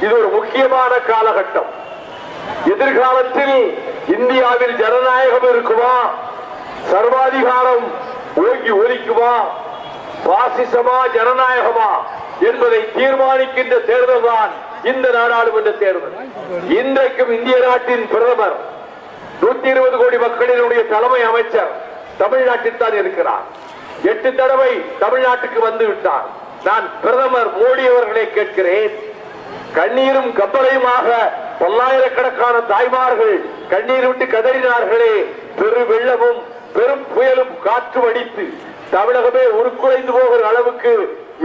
இது ஒரு முக்கியமான காலகட்டம். எதிர்காலத்தில் இந்தியாவில் ஜனநாயகம் இருக்குமா, சர்வாதிகாரம் ஓங்கி ஒலிக்குமா, பாசிசமா ஜனநாயகமா என்பதை தீர்மானிக்கின்ற தேர்தல் தான் இந்த நாடாளுமன்ற தேர்தல். இன்றைக்கும் இந்திய நாட்டின் பிரதமர் 120 கோடி மக்களினுடைய தலைமை அமைச்சர் தமிழ்நாட்டில் தான் இருக்கிறார். 8 தடவை தமிழ்நாட்டுக்கு வந்து விட்டார். நான் பிரதமர் மோடி அவர்களை கேட்கிறேன், கண்ணீரும் கப்பலையுமாக பல்லாயிரக்கணக்கான தாய்மார்கள் கண்ணீர் விட்டு கதறினார்களே, பெரு வெள்ளமும் பெரும் புயலும் காற்று அடித்து தமிழகமே உருக்குலைந்து போகிற அளவுக்கு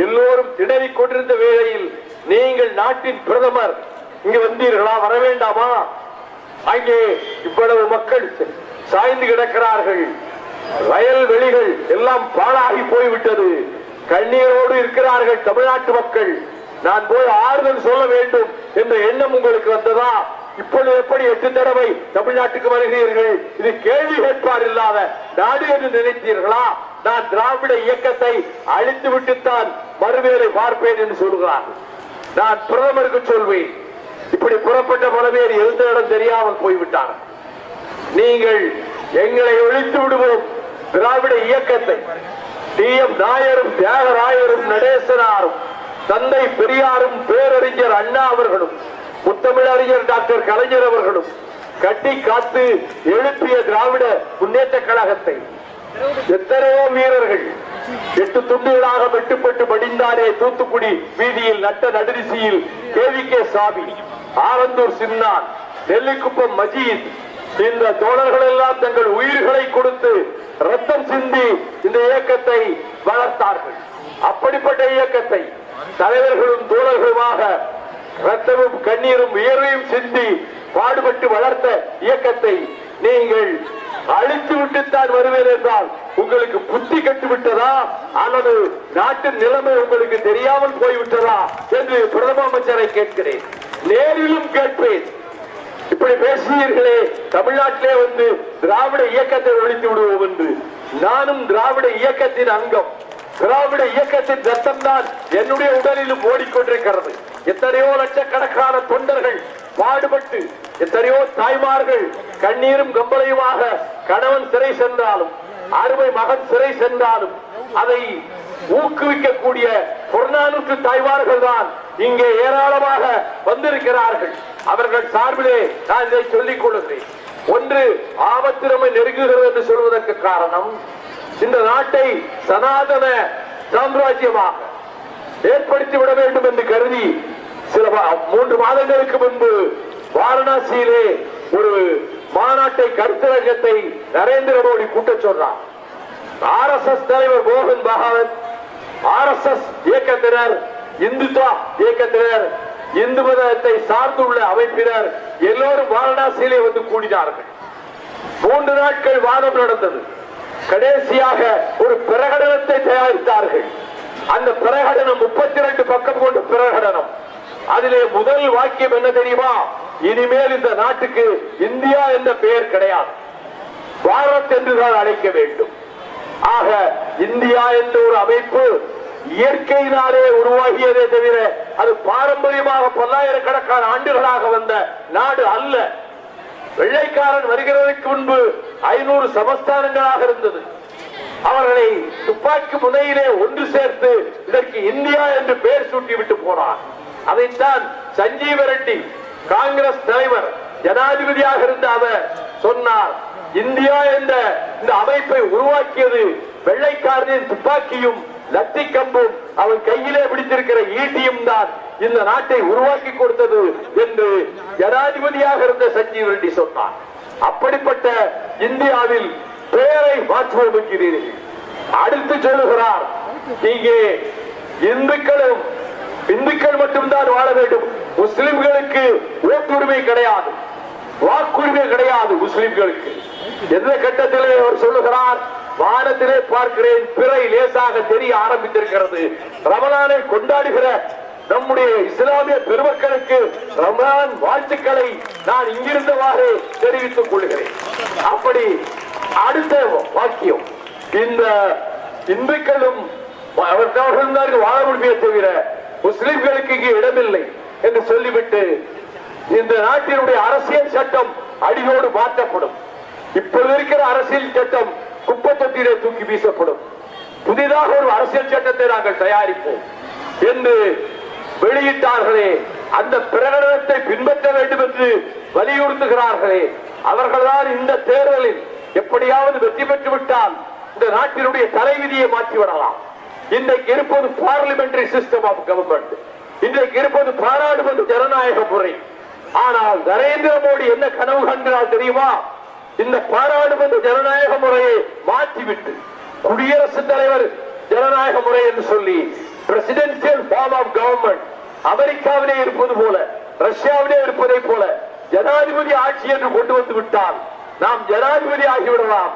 எல்லோரும் திணறிக் கொண்டிருந்த வேளையில் நீங்கள் நாட்டின் பிரதமர் இங்கு வந்தீர்களா? வர வேண்டாமா? அங்கே இவ்வளவு மக்கள் சாய்ந்து கிடக்கிறார்கள், வயல்வெளிகள் எல்லாம் பாழாகி போய்விட்டது, கண்ணீரோடு இருக்கிறார்கள் தமிழ்நாட்டு மக்கள். நான் போய் ஆறுதல் சொல்ல வேண்டும் என்ற எண்ணம் உங்களுக்கு வந்ததா? இப்பொழுது எப்படி 8 தடவை தமிழ்நாட்டுக்கு வருகிறீர்கள்? இது கேள்வி கேட்பார் இல்லாத நாடு என்று நினைத்தீர்களா? நான் திராவிட இயக்கத்தை அழித்து விட்டுத்தான் மறுவேளை பார்ப்பேன் என்று சொல்கிறார். நான் பிரதமருக்கு சொல்வேன், இப்படி புறப்பட்ட பல பேர் எந்த இடம் தெரியாமல் போய்விட்டார். நீங்கள் எங்களை ஒழித்து விடுவோம், திராவிட இயக்கத்தை டி.எம். நாயரும் தியாகராயரும் நடேசனாரும் தந்தை பெரியாரும் பேரறிஞர் அண்ணா அவர்களும் முத்தமிழறிஞர் டாக்டர் கலைஞர் அவர்களும் கட்டி காத்து எழுப்பிய திராவிட முன்னேற்ற கழகத்தை எத்தனையோ வீரர்கள் 8 துண்டுகளாக வெட்டுப்பட்டு படிந்தாரே தூத்துக்குடி வீதியில் நட்ட நடுரிசியில் KVK சாமி, ஆலந்தூர் சின்னான், நெல்லிக்குப்பம் மஜீத், இந்த தோழர்கள் எல்லாம் தங்கள் உயிர்களை கொடுத்து ரத்தம் சிந்தி இந்த இயக்கத்தை வளர்த்தார்கள். அப்படிப்பட்ட இயக்கத்தை தலைவர்களும் தோழர்களுமாக ரத்தமும் கண்ணீரும் உயர்வையும் சிந்தி பாடுபட்டு வளர்த்த இயக்கத்தை நீங்கள் அழித்து விட்டுத்தான் வருவேன் என்றால் உங்களுக்கு புத்தி கட்டுவிட்டதா அல்லது நாட்டின் நிலைமை உங்களுக்கு தெரியாமல் போய்விட்டதா என்று பிரதம அமைச்சரை கேட்கிறேன். நேரிலும் கேட்பேன். இப்படி பேசினீர்களே, தமிழ்நாட்டிலே வந்து திராவிட இயக்கத்தை ஒழித்து விடுவோம் என்று. நானும் திராவிட இயக்கத்தின் அங்கம். திராவிட இயக்கத்தின் ரத்தம் தான் என்னுடைய உடலிலும் ஓடிக்கொண்டிருக்கிறது. எத்தனையோ லட்சக்கணக்கான தொண்டர்கள் பாடுபட்டு, எத்தனையோ தாய்மார்கள் கண்ணீரும் கம்பளையுமாக கணவன் சிறை சென்றாலும் அருமை மகன் சிறை சென்றாலும் அதை ஊக்குவிக்கக்கூடிய புறநானூற்று தாய்மார்கள் தான் இங்கே ஏராளமாக வந்திருக்கிறார்கள். அவர்கள் சார்பிலே நான் இதை சொல்லிக் கொள்கிறேன். ஒன்று, ஆபத்து நம்மை நெருங்குகிறது என்று சொல்வதற்கு காரணம், இந்த நாட்டை சனாதன சாம்ராஜ்யமாக ஏற்படுத்தி விட வேண்டும் என்று கருதி சில 3 மாதங்களுக்கு முன்பு வாரணாசியிலே ஒரு மாநாட்டை, கருத்தரங்கத்தை நரேந்திர மோடி கூட்ட சொன்னார். RSS தலைவர் மோகன் பகவத், RSS இயக்கத்தினர், இந்துத்வா இயக்கத்தினர், இந்து மதத்தை சார்ந்துள்ள அமைப்பினர் எல்லோரும் வாரணாசியிலே வந்து கூடினார்கள். 3 நாட்கள் வாதம் நடந்தது. கடைசியாக ஒரு பிரகடனத்தை தயாரித்தார்கள். அந்த பிரகடனம் 32 பக்கம் கொண்ட பிரகடனம். அதிலே முதல் வாக்கியம் என்ன தெரியுமா? இனிமேல் இந்த நாட்டுக்கு இந்தியா என்ற பெயர் கிடையாது, பாரத் என்றுதான் அழைக்க வேண்டும். ஆக இந்தியா என்ற ஒரு அமைப்பு இயற்கையினாலே உருவாகியதே தவிர அது பாரம்பரியமாக பல்லாயிரக்கணக்கான ஆண்டுகளாக வந்த நாடு அல்ல. வெள்ளைக்காரன் வருகிறதற்கு முன்பு 500 சமஸ்தானங்களாக இருந்தது. அவர்களை துப்பாக்கி முனையிலே ஒன்று சேர்த்து இதற்கு இந்தியா என்று பெயர் சூட்டி விட்டு போனார். அதைத்தான் சஞ்சீவ ரெட்டி காங்கிரஸ் தலைவர் ஜனாதிபதியாக இருந்த அவர் சொன்னார், இந்தியா என்ற இந்த அமைப்பை உருவாக்கியது வெள்ளைக்காரனின் துப்பாக்கியும் லத்தி கம்பும் அவன் கையிலே பிடித்திருக்கிற ஈட்டியும் தான் இந்த நாட்டை உருவாக்கி கொடுத்தது என்று ஜனாதிபதியாக இருந்த சஞ்சீவ ரெட்டி சொன்னார். அப்படிப்பட்ட இந்தியாவில் பெயரை மாற்றுவோம் என்கிறீர்கள். அடுத்து சொல்லுகிறார், இங்கே இந்துக்கள் மட்டும்தான் வாழ வேண்டும், முஸ்லிம்களுக்கு ஓட்டுரிமை கிடையாது, வாக்குரிமை கிடையாது முஸ்லிம்களுக்கு. எந்த கட்டத்திலே அவர் சொல்லுகிறார், வானத்திலே பார்க்கிறேன் பிறை லேசாக தெரிய ஆரம்பித்திருக்கிறது. ரமலானை கொண்டாடுகிற நம்முடைய இஸ்லாமிய பெருமக்களுக்கு ரமலான் வாழ்த்துக்களை நான் இங்கிருந்தவாறு தெரிவித்துக் கொள்கிறேன். அப்படி அடுத்த வாக்கியம், இந்த இந்துக்களும் அவர்கள் வாழ முடிய தவிர முஸ்லிம்களுக்கு இங்கே இடமில்லை, என்று சொல்லிவிட்டு இந்த நாட்டினுடைய அரசியல் சட்டம் அடியோடு மாற்றப்படும். இப்போது இருக்கிற அரசியல் சட்டம் குப்பை தொட்டியிலே தூக்கி வீசப்படும். புதிதாக ஒரு அரசியல் சட்டத்தை நாங்கள் தயாரிப்போம் என்று வெளியிட்டார்களே, அந்த பிரகடனத்தை பின்பற்ற வேண்டும் என்று வலியுறுத்துகிறார்களே, அவர்கள்தான் இந்த தேர்தலில் எப்படியாவது வெற்றி பெற்று விட்டால் இந்த நாட்டினுடைய தலைவிதியை மாற்றிவிடலாம். இன்றைக்கு இருப்பது பார்லிமெண்டரி சிஸ்டம் ஆஃப் கவர்மெண்ட், இன்றைக்கு இருப்பது பாராளுமன்ற ஜனநாயக முறை. ஆனால் நரேந்திர மோடி என்ன கனவு காண்கிறார் தெரியுமா? இந்த பாராளுமன்ற ஜனநாயக முறையை மாற்றிவிட்டு குடியரசுத் தலைவர் ஜனநாயக முறை என்று சொல்லி பிரசிடென்சியல் ஃபார்ம் ஆஃப் கவர்மெண்ட் அமெரிக்காவிலே இருப்பது போல, ரஷ்யாவிலே இருப்பதை போல ஜனாதிபதி ஆட்சி என்று கொண்டு வந்து விட்டால் நாம் ஜனாதிபதி ஆகிவிடலாம்,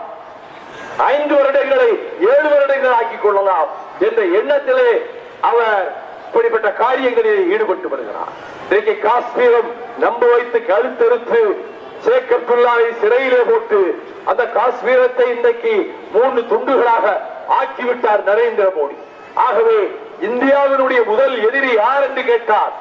5 வருடங்களை 7 வருடங்கள் ஆக்கிக் கொள்ளலாம் என்ற எண்ணத்திலே அவர் இப்படிப்பட்ட காரியங்களில் ஈடுபட்டு வருகிறார். இன்றைக்கு காஷ்மீரம் நம்ப வைத்து கழுத்தறுத்து ஷேக் அப்துல்லாவை சிறையிலே போட்டு அந்த காஷ்மீரத்தை இன்றைக்கு 3 துண்டுகளாக ஆக்கிவிட்டார் நரேந்திர மோடி. ஆகவே இந்தியாவினுடைய முதல் எதிரி யார் என்று கேட்டார்,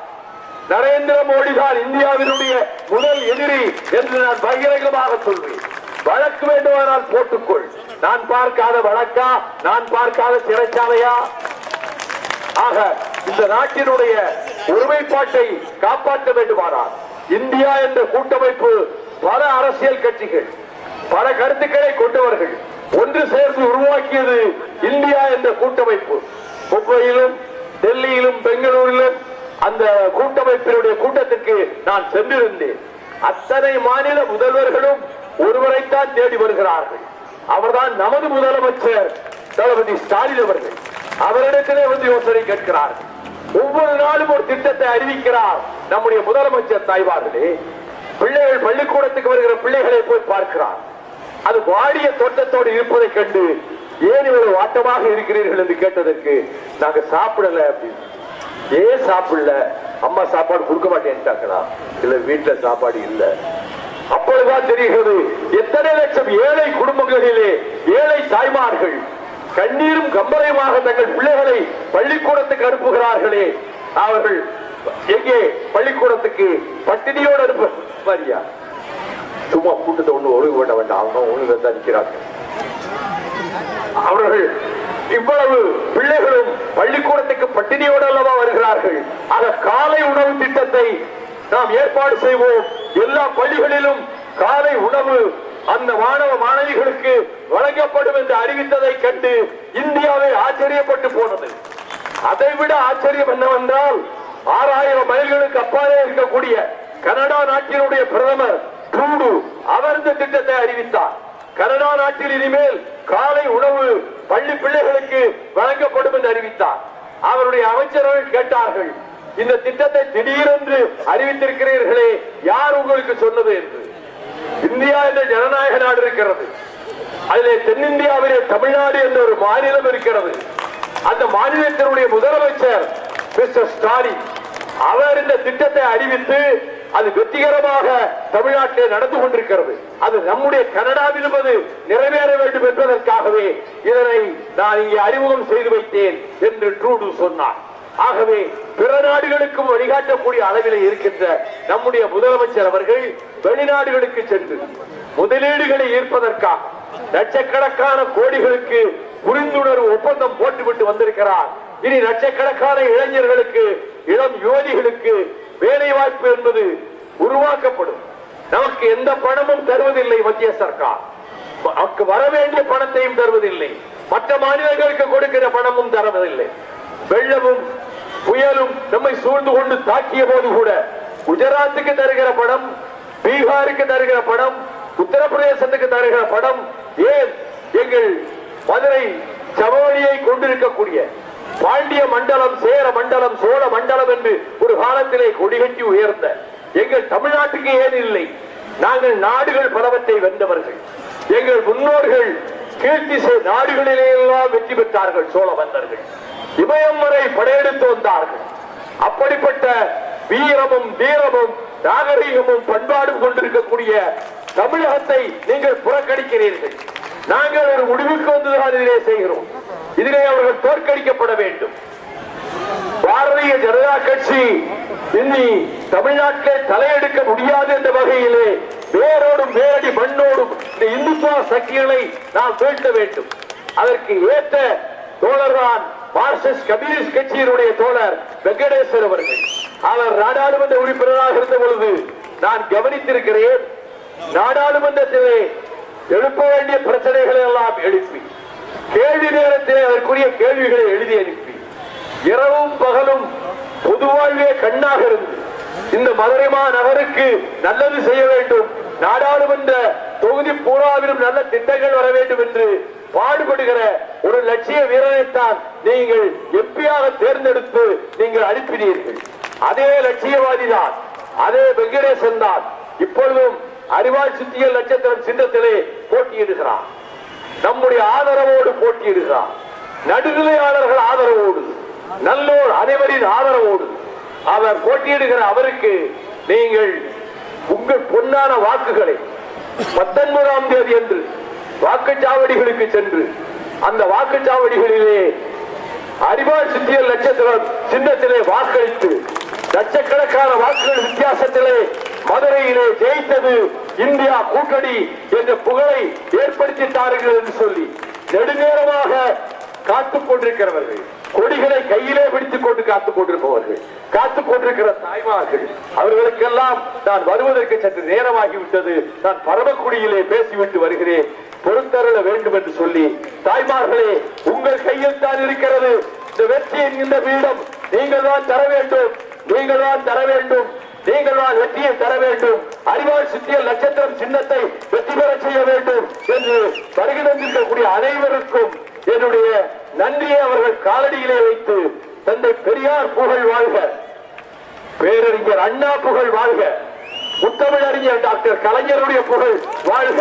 நரேந்திர மோடி தான் இந்தியாவினுடைய முதல் எதிரி என்று நான் பகிரங்கமாக சொல்வேன். வழக்கு வேண்டுமானால் போட்டுக்கொள், நான் பார்க்காத வழக்கா, நான் பார்க்காத சிறைச்சாலையா? ஆக இந்த நாட்டினுடைய ஒருமைப்பாட்டை காப்பாற்ற வேண்டுமானால் இந்தியா என்ற கூட்டமைப்பு பல அரசியல் கட்சிகள், பல கருத்துக்களை கொண்டவர்கள் ஒன்று சேர்ந்து உருவாக்கியது இந்தியா என்ற கூட்டமைப்பு. மும்பையிலும் டெல்லியிலும் பெங்களூரிலும் அந்த கூட்டமைப்பினுடைய கூட்டத்திற்கு நான் சென்றிருந்தேன். அத்தனை மாநில முதல்வர்களும் ஒருவரைத்தான் தேடி வருகிறார்கள். அவர்தான் நமது முதலமைச்சர் தளபதி ஸ்டாலின் அவர்கள். அவரிடத்திலே வந்து யோசனை கேட்கிறார்கள். ஒவ்வொரு நாளும் ஒரு திட்டத்தை அறிவிக்கிறார் நம்முடைய முதலமைச்சர் தாய்வார்களே. பிள்ளைகள் பள்ளிக்கூடத்துக்கு வருகிற பிள்ளைகளை போய் பார்க்கிறார். அது வாடிய தோட்டத்தோடு இருப்பதை கண்டு ஏன் இவ்வளவு வாட்டமாக இருக்கிறீர்கள் என்று கேட்டதற்கு நாங்க சாப்பிடல அப்படின்னு. ஏன் சாப்பிடல? அம்மா சாப்பாடு கொடுக்க மாட்டேன்ட்டாங்களா? இல்ல வீட்டுல சாப்பாடு இல்ல. அப்பொழுதுதான் தெரிகிறது எத்தனை லட்சம் ஏழை குடும்பங்களிலே ஏழை தாய்மார்கள் கண்ணீரும் கம்பரையுமாக தங்கள் பிள்ளைகளை பள்ளிக்கூடத்துக்கு அனுப்புகிறார்களே, அவர்கள் எங்கே பள்ளிக்கூடத்துக்கு பட்டினியோடு அனுப்பியா? சும்மா கூட்டத்தை ஒண்ணு ஒழுங்கு பண்ண வேண்டாம், அவங்க ஒழுங்கு தான் நிற்கிறார்கள். அவர்கள் இவ்வளவு பிள்ளைகளும் பள்ளிக்கூடத்துக்கு பட்டினியோடு அல்லவா வருகிறார்கள். ஆக காலை உணவு திட்டத்தை நாம் ஏற்பாடு செய்வோம். எல்லா பள்ளிகளிலும் காலை உணவு அந்த மாணவ மாணவிகளுக்கு வழங்கப்படும் என்று அறிவித்ததை கண்டு இந்தியாவை ஆச்சரியப்பட்டு போனது. அதைவிட ஆச்சரியம் என்னவென்றால் 6000 மைல்களுக்கு அப்பாலே இருக்கக்கூடிய கனடா நாட்டினுடைய பிரதமர் ட்ரூடு அவர் இந்த திட்டத்தை அறிவித்தார். கனடா நாட்டில் இனிமேல் காலை உணவு பள்ளி பிள்ளைகளுக்கு வழங்கப்படும் என்று அறிவித்தார். அவருடைய அமைச்சர்கள் கேட்டார்கள், இந்த திட்டத்தை திடீரென்று அறிவித்திருக்கிறீர்களே, யார் உங்களுக்கு சொன்னது என்று. இந்தியா என்ற ஜனநாயக நாடு இருக்கிறது. அதிலே தென்னிந்தியாவிலே தமிழ்நாடு என்ற ஒரு மாநிலம் இருக்கிறது. அந்த மாநிலத்தினுடைய முதலமைச்சர் மிஸ்டர் ஸ்டாலின் அவர் இந்த திட்டத்தை அறிவித்து அது வெற்றிகரமாக தமிழ்நாட்டிலே நடந்து கொண்டிருக்கிறது. அது நம்முடைய கனடாவிலும் அது நிறைவேற வேண்டும் என்பதற்காகவே இதனை நான் இங்கே அறிமுகம் செய்து வைத்தேன் என்று ட்ரூடு சொன்னார். ஆகவே பிற நாடுகளுக்கும் வழிகாட்டக்கூடிய அளவில் இருக்கின்ற நம்முடைய முதலமைச்சர் அவர்கள் வெளிநாடுகளுக்கு சென்று முதலீடுகளை ஈர்ப்பதற்காக லட்சக்கணக்கான கோடிகளுக்கு புரிந்துணர்வு ஒப்பந்தம் போட்டுவிட்டு வந்திருக்கிறார். இனி லட்சக்கணக்கான இளைஞர்களுக்கு, இளம் யுவதிகளுக்கு வேலை வாய்ப்பு என்பது உருவாக்கப்படும். நமக்கு எந்த பணமும் தருவதில்லை மத்திய சர்க்கார், நமக்கு வர வேண்டிய பணத்தையும் தருவதில்லை, மற்ற மாநிலங்களுக்கு கொடுக்கிற பணமும் தருவதில்லை. வெள்ளமும் புயலும் நம்மை சூழ்ந்து கொண்டு தாக்கிய போது கூட குஜராத்துக்கு தருகிற பணம், பீகாருக்கு தருகிற பணம், உத்தரப்பிரதேசத்துக்கு தருகிற பணம், ஏன் எங்கள் மதுரை சமவெளியை கொண்டிருக்கக்கூடிய பாண்டிய மண்டலம், சேர மண்டலம், சோழ மண்டலம் என்று ஒரு காலத்திலே கொடிகட்டி உயர்ந்த எங்கள் தமிழ்நாட்டுக்கு ஏன் இல்லை? நாங்கள் நாடுகள் பலவற்றை வென்றவர்கள். எங்கள் முன்னோர்கள் கீழ்த்திசை நாடுகளிலே எல்லாம் வெற்றி பெற்றார்கள். சோழ மன்னர்கள் இமயம் வரை படையெடுத்து வந்தார்கள். அப்படிப்பட்ட வீரமும் தீரமும் நாகரீகமும் பண்பாடும் கொண்டிருக்கக்கூடிய தமிழகத்தை நீங்கள் புறக்கணிக்கிறீர்கள். நாங்கள் ஒரு முடிவுக்கு வந்துதான் இதிலே செய்கிறோம். இதிலே அவர்கள் தோற்கடிக்கப்பட வேண்டும். பாரதிய ஜனதா கட்சி இனி தமிழ்நாட்டிலே தலையெடுக்க முடியாது என்ற வகையிலே வேரோடும் வேரடி மண்ணோடும் இந்த இந்துத்துவ சக்திகளை நாம் வீழ்த்த வேண்டும். அதற்கு ஏற்ற தோழர்தான் மார்க்சிஸ்ட் கம்யூனிஸ்ட் கட்சியினுடைய தோழர் வெங்கடேசன் அவர்கள். அவர் நாடாளுமன்ற உறுப்பினராக இருந்த பொழுது நான் கவனித்திருக்கிறேன். நாடாளுமன்றத்திலே எழுப்ப வேண்டிய பிரச்சனைகளை எல்லாம் எழுப்பி கேள்வி நேரத்திலே அதற்குரிய கேள்விகளை எழுதி அனுப்பி இரவும் பகலும் பொதுவாழ்வே கண்ணாக இருந்து இந்த மதுரை நகருக்கு நல்லது செய்ய வேண்டும், நாடாளுமன்ற தொகுதி பூராவிலும் நல்ல திட்டங்கள் வர வேண்டும் என்று பாடுபடுகிற ஒரு லட்சிய வீரனைத்தான் நீங்கள் எம்பியாக தேர்ந்தெடுத்து நீங்கள் அனுப்பினீர்கள். அதே லட்சியவாதி தான், அதே வெங்கடேசன் தான் இப்பொழுதும் அறிவால் சுத்தியல் நட்சத்திரம் சின்னத்திலே போட்டியிடுகிறார். நம்முடைய ஆதரவோடு போட்டியிடுகிறார். நடுநிலையாளர்கள் ஆதரவோடு, நல்லோர் அனைவரின் ஆதரவோடு அவர் போட்டியிடுகிற அவருக்கு நீங்கள் உங்கள் பொன்னான வாக்குகளை 19ஆம் தேதி என்று வாக்குச்சாவடிகளுக்கு சென்று அந்த வாக்குச்சாவடிகளிலே அறிவால் சுத்தியல் நட்சத்திரம் சின்னத்திலே வாக்களித்து லட்சக்கணக்கான வாக்குகள் வித்தியாசத்திலே மதுரையிலே ஜெயித்தது இந்தியா கூட்டணி என்ற புகழை ஏற்படுத்திட்டார்கள் என்று சொல்லி நெடுநேரமாக காத்துக் கொண்டிருக்கிறவர்கள், கொடிகளை கையிலே பிடித்துக் கொண்டு காத்துக் கொண்டிருப்பவர்கள், காத்துக் கொண்டிருக்கிற தாய்மார்கள், அவர்களுக்கெல்லாம் நான் வருவதற்கு சற்று நேரமாகிவிட்டது, நான் பரமக்குடியிலே பேசிவிட்டு வருகிறேன், பொறுத்தருள வேண்டும் என்று சொல்லி, தாய்மார்களே உங்கள் கையில் தான் இருக்கிறது இந்த வெற்றியின் இந்த பீடம். நீங்கள் தான் தர வேண்டும், நீங்கள் தான் தர வேண்டும், நீங்கள் தான் வெற்றியை தர வேண்டும். அறிவால் சுத்தியல் நட்சத்திரம் சின்னத்தை வெற்றி பெற செய்ய வேண்டும் என்று வருகை தந்திருக்கக்கூடிய அனைவருக்கும் என்னுடைய நன்றியை அவர்கள் காலடியிலே வைத்து தந்தை பெரியார் புகழ் வாழ்க, பேரறிஞர் அண்ணா புகழ் வாழ்க, முத்தமிழறிஞர் டாக்டர் கலைஞருடைய புகழ் வாழ்க.